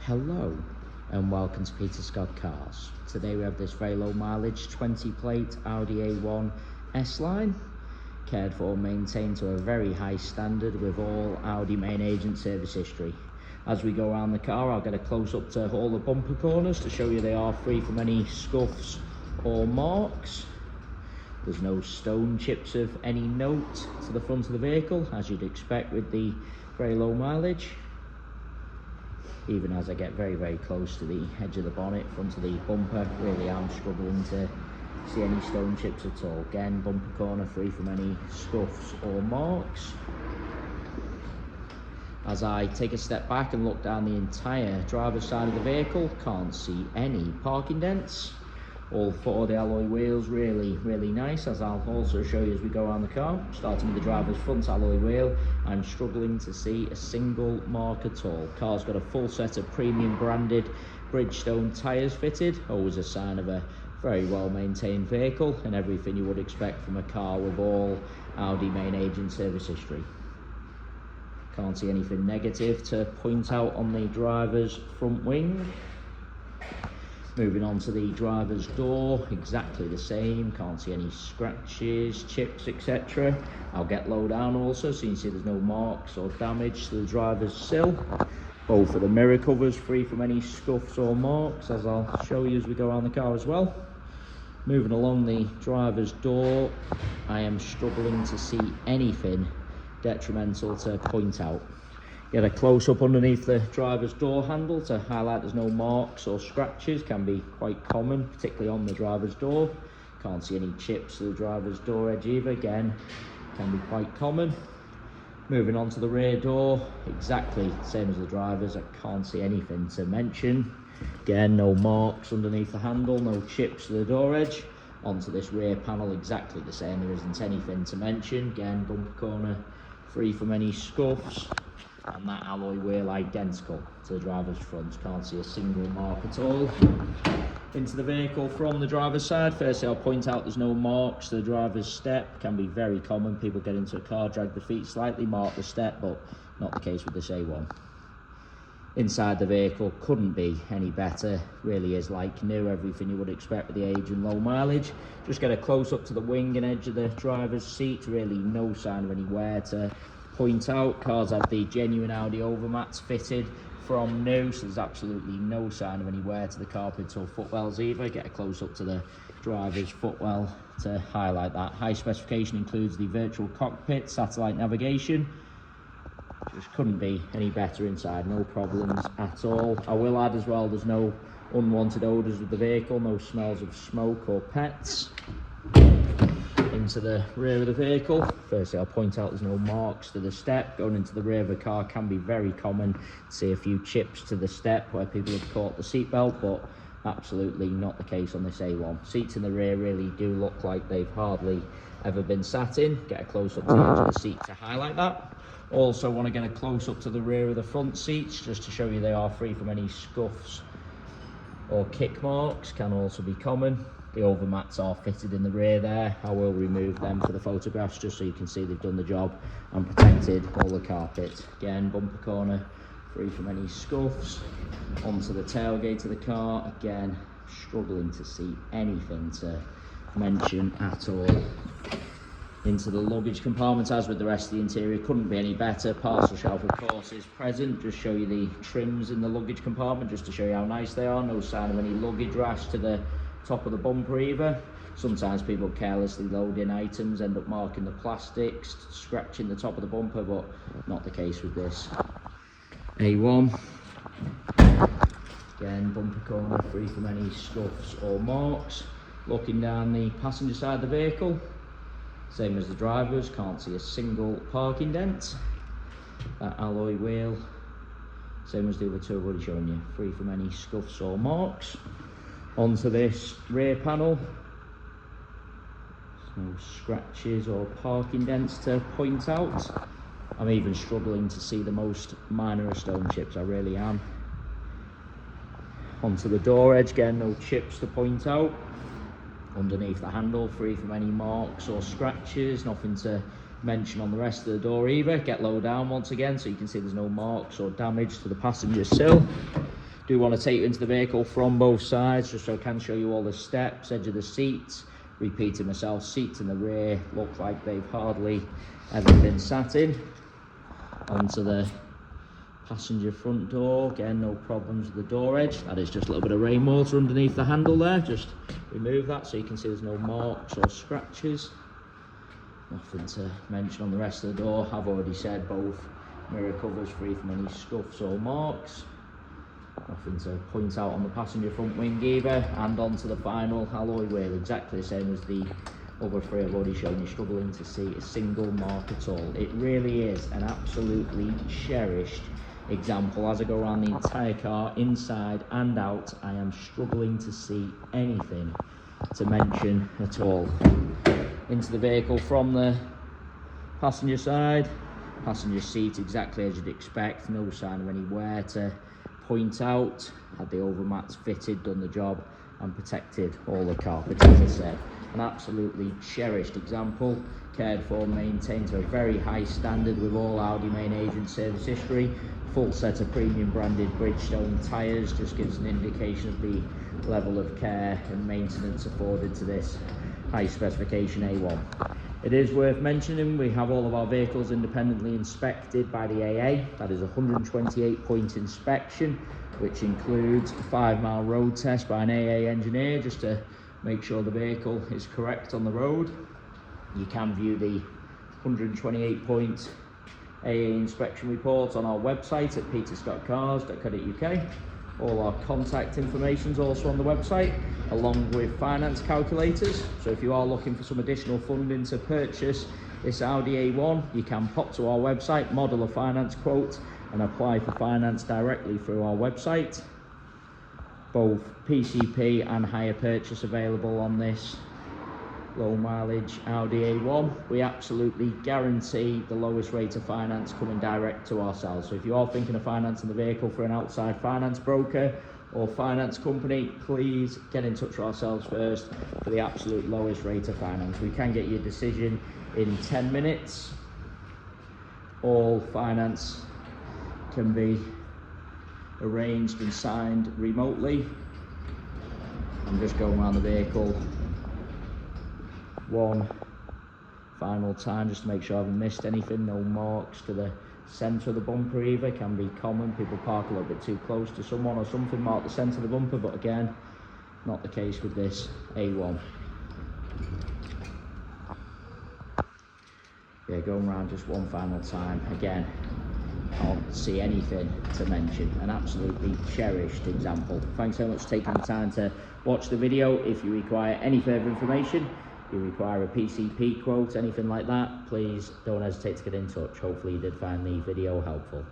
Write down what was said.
Hello and welcome to Peter Scott Cars. Today we have this very low mileage 20 plate Audi A1 S Line, cared for and maintained to a very high standard with all Audi main agent service history. As we go around the car, I'll get a close up to all the bumper corners to show you they are free from any scuffs or marks. There's no stone chips of any note to the front of the vehicle, as you'd expect with the very low mileage. Even as I get very close to the edge of the bonnet, front of the bumper, really am struggling to see any stone chips at all. Again, bumper corner free from any scuffs or marks. As I take a step back and look down the entire driver's side of the vehicle, can't see any parking dents. All four of the alloy wheels really nice, as I'll also show you as we go around the car. Starting with the driver's front alloy wheel, I'm struggling to see a single mark at all. Car's got a full set of premium branded Bridgestone tyres fitted, always a sign of a very well maintained vehicle and everything you would expect from a car with all Audi main agent service history. Can't see anything negative to point out on the driver's front wing. Moving on to the driver's door, exactly the same. Can't see any scratches, chips, etc. I'll get low down also, so you can see there's no marks or damage to the driver's sill. Both of the mirror covers free from any scuffs or marks, as I'll show you as we go around the car as well. Moving along the driver's door, I am struggling to see anything detrimental to point out. Get a close up underneath the driver's door handle to highlight there's no marks or scratches. Can be quite common, particularly on the driver's door. Can't see any chips to the driver's door edge either. Again, can be quite common. Moving on to the rear door, exactly the same as the driver's. I can't see anything to mention. Again, no marks underneath the handle, no chips to the door edge. Onto this rear panel, exactly the same. There isn't anything to mention. Again, bumper corner free from any scuffs. And that alloy wheel identical to the driver's front. Can't see a single mark at all. Into the vehicle from the driver's side, firstly I'll point out there's no marks to the driver's step. Can be very common. People get into a car, drag the feet slightly, mark the step, but not the case with this A1. Inside the vehicle couldn't be any better. Really is like new, everything you would expect with the age and low mileage. Just get a close up to the wing and edge of the driver's seat. Really no sign of any wear to point out. Cars have the genuine Audi overmats fitted from new, so there's absolutely no sign of any wear to the carpets or footwells either. Get a close up to the driver's footwell to highlight that. High specification includes the virtual cockpit, satellite navigation. Just couldn't be any better inside, no problems at all. I will add as well, there's no unwanted odours with the vehicle, no smells of smoke or pets. Into the rear of the vehicle, firstly I'll point out there's no marks to the step. Going into the rear of the car can be very common to see a few chips to the step where people have caught the seatbelt, but absolutely not the case on this A1. Seats in the rear really do look like they've hardly ever been sat in. Get a close up to the edge of the seat to highlight that. Also want to get a close up to the rear of the front seats just to show you they are free from any scuffs or kick marks. Can also be common. The overmats are fitted in the rear there. I will remove them for the photographs just so you can see they've done the job and protected all the carpet. Again, bumper corner free from any scuffs. Onto the tailgate of the car. Again, struggling to see anything to mention at all. Into the luggage compartment, as with the rest of the interior, couldn't be any better. Parcel shelf, of course, is present. Just show you the trims in the luggage compartment just to show you how nice they are. No sign of any luggage rash to the top of the bumper either. Sometimes people carelessly load in items, end up marking the plastics, scratching the top of the bumper, but not the case with this A1. Again, bumper corner free from any scuffs or marks. Looking down the passenger side of the vehicle, same as the driver's, can't see a single parking dent. That alloy wheel, same as the other two I've already shown you, free from any scuffs or marks. Onto this rear panel, no scratches or parking dents to point out. I'm even struggling to see the most minor of stone chips, I really am. Onto the door edge, again, no chips to point out. Underneath the handle, free from any marks or scratches, nothing to mention on the rest of the door either. Get low down once again so you can see there's no marks or damage to the passenger sill. Do want to take you into the vehicle from both sides, just so I can show you all the steps, edge of the seats. Repeating myself, seats in the rear look like they've hardly ever been sat in. Onto the passenger front door, again no problems with the door edge. That is just a little bit of rainwater underneath the handle there. Just remove that so you can see there's no marks or scratches. Nothing to mention on the rest of the door. I've already said both mirror covers free from any scuffs or marks. Nothing to point out on the passenger front wing either. And onto the final alloy wheel, exactly the same as the other three I've already shown you. Struggling to see a single mark at all. It really is an absolutely cherished example. As I go around the entire car, inside and out, I am struggling to see anything to mention at all. Into the vehicle from the passenger side. Passenger seat exactly as you'd expect, no sign of any wear to point out. Had the overmats fitted, done the job and protected all the carpet, as I said. An absolutely cherished example, cared for, maintained to a very high standard with all Audi main agent service history. Full set of premium branded Bridgestone tyres, just gives an indication of the level of care and maintenance afforded to this high specification A1. It is worth mentioning we have all of our vehicles independently inspected by the AA. That is a 128-point inspection, which includes a 5-mile road test by an AA engineer just to make sure the vehicle is correct on the road. You can view the 128-point AA inspection report on our website at peterscottcars.co.uk. All our contact information is also on the website, along with finance calculators. So if you are looking for some additional funding to purchase this Audi A1, you can pop to our website, model a finance quote and apply for finance directly through our website. Both PCP and hire purchase available on this low mileage Audi A1. We absolutely guarantee the lowest rate of finance coming direct to ourselves. So if you are thinking of financing the vehicle for an outside finance broker or finance company, please get in touch with ourselves first for the absolute lowest rate of finance. We can get your decision in 10 minutes. All finance can be arranged and signed remotely. I'm just going around the vehicle one final time just to make sure I haven't missed anything. No marks to the centre of the bumper either. Can be common, people park a little bit too close to someone or something, mark the centre of the bumper, but again, not the case with this A1. Yeah, going around just one final time. Again, can't see anything to mention. An absolutely cherished example. Thanks so much for taking the time to watch the video. If you require any further information, you require a PCP quote, anything like that, please don't hesitate to get in touch. Hopefully you did find the video helpful.